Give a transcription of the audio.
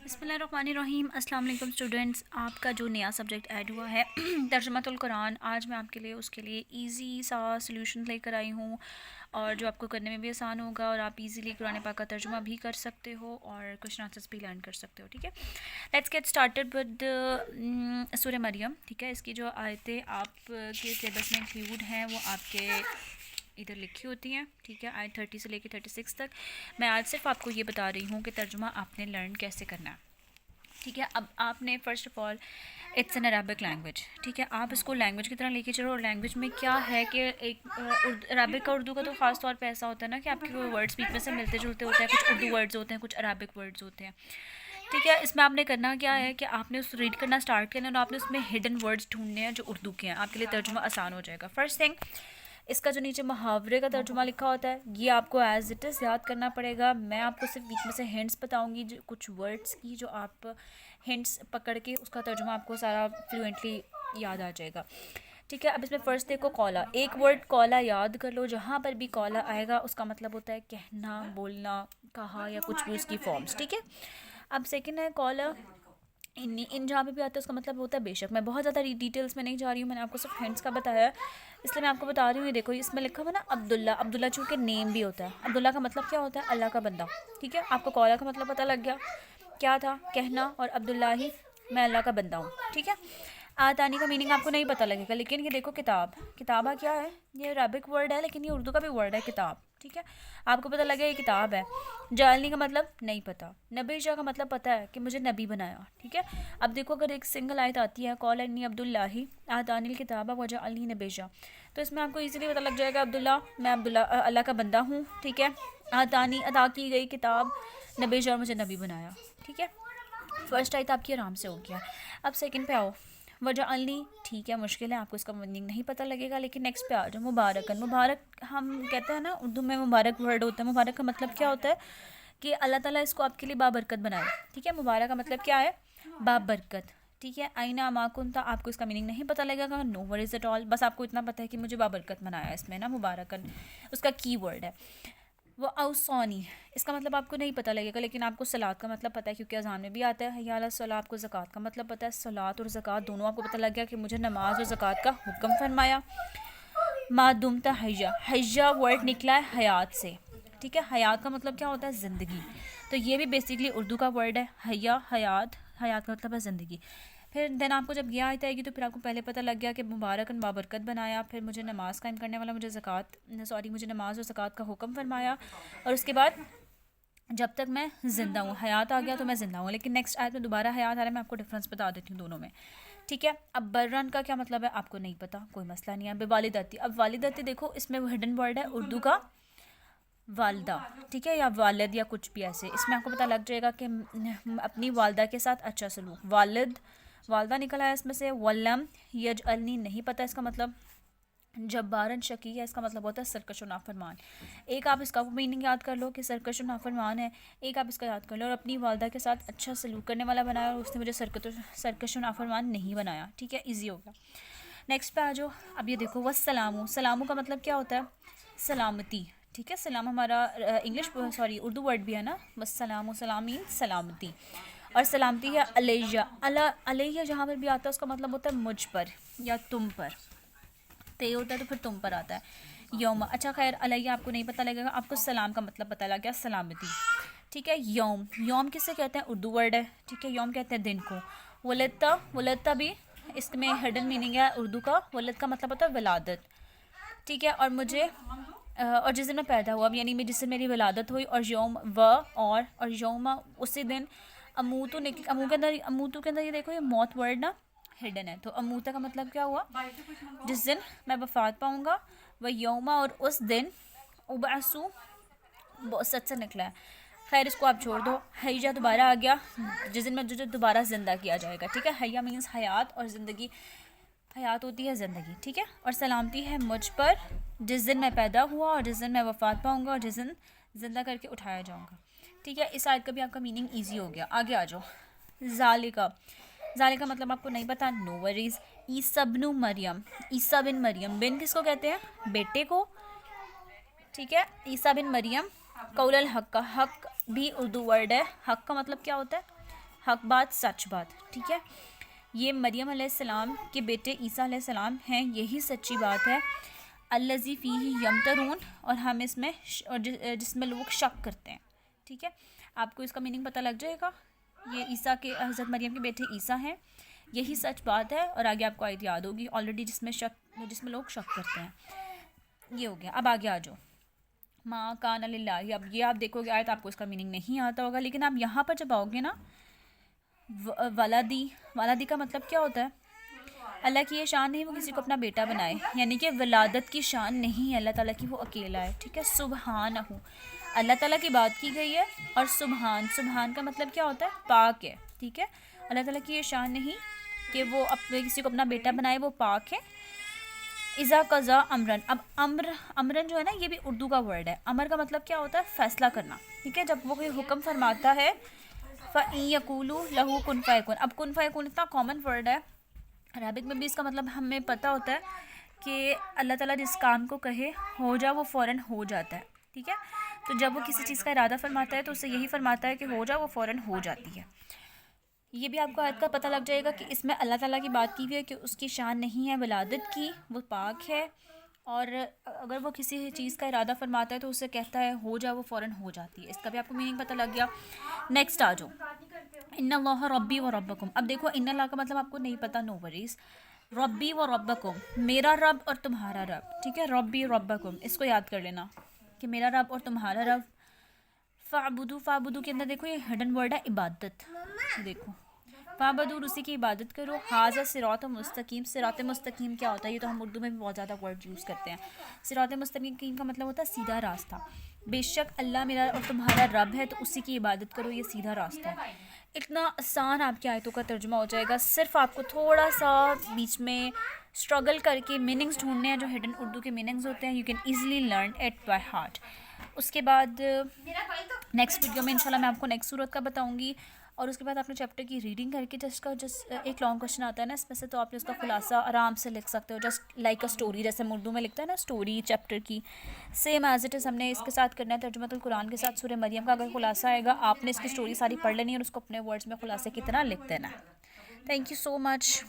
बिस्मिल्लाहिर्रहमानिर्रहीम। अस्सलाम वालेकुम स्टूडेंट्स, आपका जो नया सब्जेक्ट ऐड हुआ है तर्जुमातुल कुरान, आज मैं आपके लिए उसके लिए इजी सा सॉल्यूशन लेकर आई हूँ और जो आपको करने में भी आसान होगा और आप इजीली कुरान पाक का तर्जुमा भी कर सकते हो और क्वेश्चन आंसर्स भी लर्न कर सकते हो। ठीक है, लेट्स गेट स्टार्टेड विद सूरह मरियम। ठीक है, इसकी जो आयतें आपके सिलेबस में इंक्लूड हैं वो आपके इधर लिखी होती हैं। ठीक है, आयत 30 से लेकर 36 तक। मैं आज सिर्फ आपको ये बता रही हूँ कि तर्जुमा आपने लर्न कैसे करना है। ठीक है, अब आपने first of all it's an Arabic language. ठीक है, आप इसको लैंग्वेज की तरह लेके चलो। और लैंग्वेज में क्या है कि एक अरबिक का उर्दू का तो ख़ास तौर पे ऐसा होता है ना कि आपके वर्ड्स बीच में से मिलते जुलते होते हैं। कुछ उर्दू वर्ड्स होते हैं, कुछ अरबिक वर्ड्स होते हैं। ठीक है, इसमें आपने करना क्या है कि आपने उस रीड करना स्टार्ट करना है और आपने उसमें हिडन वर्ड्स ढूंढने हैं जो उर्दू के हैं। आपके लिए तर्जुमा आसान हो जाएगा। फर्स्ट थिंग, इसका जो नीचे मुहावरे का तर्जुमा लिखा होता है ये आपको एज इट इज़ याद करना पड़ेगा। मैं आपको सिर्फ बीच में से हिंट्स बताऊंगी, जो कुछ वर्ड्स की जो आप हिंट्स पकड़ के उसका तर्जुमा आपको सारा फ्लुएंटली याद आ जाएगा। ठीक है, अब इसमें फ़र्स्ट देखो कौला। एक वर्ड कौला याद कर लो। जहाँ पर भी कौला आएगा उसका मतलब होता है कहना, बोलना, कहा या कुछ भी उसकी फॉर्म्स। ठीक है, अब सेकंड है कौला। इन जहाँ पे भी आता है उसका मतलब होता है बेशक। मैं बहुत ज़्यादा डिटेल्स में नहीं जा रही हूँ, मैंने आपको सिर्फ हिंट्स का बताया है, इसलिए मैं आपको बता रही हूँ। ये देखो, इसमें लिखा हुआ ना अब्दुल्ला। अब्दुल्ला चूँकि नेम भी होता है। अब्दुल्ला का मतलब क्या होता है? अल्लाह का बंदा। ठीक है, आपको कौला का मतलब पता लग गया क्या था? कहना। और अब्दुल्ला ही, मैं अल्लाह का बंदा हूँ। ठीक है, आतानी का मीनिंग आपको नहीं पता लगेगा, लेकिन ये देखो किताब। किताबा क्या है? ये अरबिक वर्ड है लेकिन ये उर्दू का भी वर्ड है, किताब। ठीक है, आपको पता लगे ये किताब है। जालनी का मतलब नहीं पता। नबी शाह का मतलब पता है कि मुझे नबी बनाया। ठीक है, अब देखो अगर एक सिंगल आयत आती है कौल अन्नी अब्दुल्लाही आतानिल किताबा वजह अली नबीशा, तो इसमें आपको इजीली पता लग जाएगा अब्दुल्ला, मैं अब्दुल्ला अल्लाह का बंदा हूँ। ठीक है, आतानी अदा की गई किताब, नबीशा और मुझे नबी बनाया। ठीक है, फर्स्ट आयत आपकी आराम से हो गया। अब सेकंड पे आओ, वजह अली। ठीक है, मुश्किल है, आपको इसका मीनिंग नहीं पता लगेगा, लेकिन नेक्स्ट पे आ जाओ। मुबारकन। मुबारक हम कहते हैं ना उर्दू में मुबारक वर्ड होता है। मुबारक का मतलब क्या होता है कि अल्लाह ताला इसको आपके लिए बाबरकत बनाए। ठीक है, मुबारक का मतलब क्या है? बाबरकत। ठीक है, आईना माकुन था, आपको इसका मीनिंग नहीं पता लगेगा, नो वरीज एट ऑल। बस आपको इतना पता है कि मुझे बाबरकत बनाया। इसमें ना मुबारकन उसका की वर्ड है। वो औसौनी, इसका मतलब आपको नहीं पता लगेगा, लेकिन आपको सलात का मतलब पता है क्योंकि अजान में भी आता है हय्या अला सलाह। आपको ज़कात का मतलब पता है। सलात और ज़कात दोनों आपको पता लग गया कि मुझे नमाज और ज़कात का हुक्म फरमाया। मादुमता हय्या, हय्या वर्ड निकला है हयात से। ठीक है, हयात का मतलब क्या होता है? ज़िंदगी। तो ये भी बेसिकली उर्दू का वर्ड है, हय्या हयात। हयात का मतलब है ज़िंदगी। फिर देन आपको जब यह आयत आएगी तो फिर आपको पहले पता लग गया कि मुबारकन बाबरकत बनाया। फिर मुझे नमाज कायम करने वाला, मुझे नमाज और ज़कात का हुक्म फरमाया। और उसके बाद जब तक मैं ज़िंदा हूँ, हयात आ गया तो मैं ज़िंदा हूँ, लेकिन नेक्स्ट आयत में दोबारा हयात आ रहा है। मैं आपको डिफरेंस बता देती हूँ दोनों में। ठीक है, अब बर्रन का क्या मतलब है आपको नहीं पता, कोई मसला नहीं है। बेवालिदती, अब वालिदती देखो इसमें वो हिडन वर्ड है उर्दू का वालदा। ठीक है, या वालिद या कुछ भी ऐसे, इसमें आपको पता लग जाएगा कि अपनी वालदा के साथ अच्छा सलूक। वालिद, वालदा निकला है इसमें से। वल्लम यजअलनी, नहीं पता इसका मतलब। जब्बारन शकी है, इसका मतलब होता है सरकश और नाफरमान। एक आप इसका मीनिंग याद कर लो कि सरकश और नाफरमान है, एक आप इसका याद कर लो और अपनी वालदा के साथ अच्छा सलूक करने वाला बनाया और उसने मुझे सरकश और नाफरमान नहीं बनाया। ठीक है, ईजी होगा। नेक्स्ट पे आ जाओ। अब ये देखो वस्सलामु। सलामू का मतलब क्या होता है? सलामती। ठीक है, सलाम हमारा इंग्लिश सॉरी उर्दू वर्ड भी है ना। वस्सलामु, सलाम मीन सलामती। और सलामती है अलैया। अलैया जहाँ पर भी आता है उसका मतलब होता है मुझ पर या तुम पर। ते होता है तो फिर तुम पर आता है। यौम, अच्छा खैर अलैया आपको नहीं पता लगेगा, आपको सलाम का मतलब पता लग गया, सलामती। ठीक है, यौम। यौम किससे कहते हैं? उर्दू वर्ड है। ठीक है, यौम कहते हैं दिन को। वलदता, वलदता भी इसमें हिडन मीनिंग है उर्दू का। वलद का मतलब होता है विलादत। ठीक है, और मुझे और जिस दिन मैं पैदा हुआ, यानी मैं जिस दिन मेरी विलादत हुई। और यौम व और यौमा उसी दिन। अमूतु निकल, अमूतु के अंदर ये देखो ये मौत वर्ड ना हिडन है। तो अमूता का मतलब क्या हुआ? जिस दिन मैं वफात पाऊँगा। वह यौमा, और उस दिन। उबासु बहुत सच से निकला है, खैर इसको आप छोड़ दो। हैया दोबारा आ गया, जिस दिन में जो दोबारा ज़िंदा किया जाएगा। ठीक है, हैया मीन्स हयात और ज़िंदगी। हयात होती है ज़िंदगी। ठीक है, और सलामती है मुझ पर जिस दिन मैं पैदा हुआ और जिस दिन मैं वफात पाऊँगा और जिस दिन ज़िंदा करके उठाया जाऊँगा। ठीक है, इस आयत का भी आपका मीनिंग ईजी हो गया। आगे आ जाओ। जालिका, जालिका मतलब आपको नहीं पता, नो वरीज। ईसा बिन मरियम, ईसा बिन मरियम, बिन किसको कहते हैं? बेटे को। ठीक है, ईसा बिन मरियम। कौलल हक का, हक भी उर्दू वर्ड है। हक का मतलब क्या होता है? हक बात, सच बात, ठीक है। ये मरियम अलैहिस्सलाम के बेटे ईसा अलैहिस्सलाम हैं, यही सच्ची बात है। अल्लज़ी फ़ीही यमतरून, और हम इसमें जिसमें लोग शक करते हैं, ठीक है। आपको इसका मीनिंग पता लग जाएगा। ये ईसा के, हज़रत मरियम के बेटे ईसा हैं, यही सच बात है। और आगे आपको आयत याद होगी ऑलरेडी, जिसमें लोग शक करते हैं। ये हो गया। अब आगे आ जाओ, माँ कान लिल्लाहि। अब ये आप देखोगे आयत, आपको इसका मीनिंग नहीं आता होगा, लेकिन आप यहाँ पर जब आओगे ना, वलादी का मतलब क्या होता है? अल्लाह की ये शान नहीं वो किसी को अपना बेटा बनाए, यानी कि वलादत की शान नहीं है अल्लाह ताला की, वो अकेला है, ठीक है। सुबहानहू, अल्लाह ताला की बात की गई है। और सुबहान का मतलब क्या होता है? पाक है, ठीक है। अल्लाह ताला की ये शान नहीं कि वो अपने किसी को अपना बेटा बनाए, वो पाक है। इज़ा कज़ा अमरन, अब अमरन जो है ना, ये भी उर्दू का वर्ड है। अमर का मतलब क्या होता है? फैसला करना, ठीक है। जब वो कोई हुक्म फरमाता है, फ़इन यक़ूलू लहू कुन फ़यकुन। अब कुन फ़यकुन इतना कॉमन वर्ड है, अरबिक में भी इसका मतलब हमें पता होता है कि अल्लाह ताला जिस काम को कहे हो जा, वो फ़ौरन हो जाता है, ठीक है। तो जब वो किसी चीज़ का इरादा फरमाता है तो उससे यही फरमाता है कि हो जा, वो फ़ौरन हो जाती है। ये भी आपको आयत का पता लग जाएगा कि इसमें अल्लाह ताला की बात की हुई है कि उसकी शान नहीं है विलादत की, वो पाक है। और अगर वो किसी चीज़ का इरादा फरमाता है तो उससे कहता है हो जा, वो फ़ौरन हो जाती है। इसका भी आपको मीनिंग पता लग गया। नेक्स्ट आ जाओ, इन्नल्लाह रब्बी व रब्बकुम। अब देखो, इन्नल्लाह का मतलब आपको नहीं पता, नो वरीज़। रब्बी व रब्बकुम, मेरा रब और तुम्हारा रब, ठीक है। रब्बी रब्बकुम, इसको याद कर लेना कि मेरा रब और तुम्हारा रब। फ़ाबुदू के अंदर देखो ये हिडन वर्ड है इबादत, देखो फ़ाबुदू, उसी की इबादत करो। हाज़ा सिरात मुस्तकीम, सिरात मुस्तकीम क्या होता है? ये तो हम उर्दू में भी बहुत ज़्यादा वर्ड यूज़ करते हैं। सिरात मुस्तकीम का मतलब होता है सीधा रास्ता। बेशक अल्लाह मेरा और तुम्हारा रब है, तो उसी की इबादत करो, ये सीधा रास्ता है। इतना आसान आपकी आयतों का तर्जुमा हो जाएगा। सिर्फ आपको थोड़ा सा बीच में स्ट्रगल करके मीनिंग्स ढूंढने हैं, जो हिडन उर्दू के मीनिंग्स होते हैं। You can easily learn it by heart. उसके बाद नेक्स्ट वीडियो में इंशाल्लाह मैं आपको नेक्स्ट सूरत का बताऊंगी। और उसके बाद आपने चैप्टर की रीडिंग करके जस्ट एक लॉन्ग क्वेश्चन आता है ना इसमें से, तो आपने उसका खुलासा आराम से लिख सकते हो, जस्ट लाइक अ स्टोरी, जैसे हम उर्दू में लिखते हैं ना स्टोरी चैप्टर की, सेम एज इट इज़ हमने इसके साथ करना है। तर्जुमतुल कुरान के साथ सूरह मरियम का अगर खुलासा आएगा, आपने इसकी स्टोरी सारी पढ़ लेनी है और उसको अपने वर्ड्स में खुलासे की तरह लिख देना है। Thank you so much.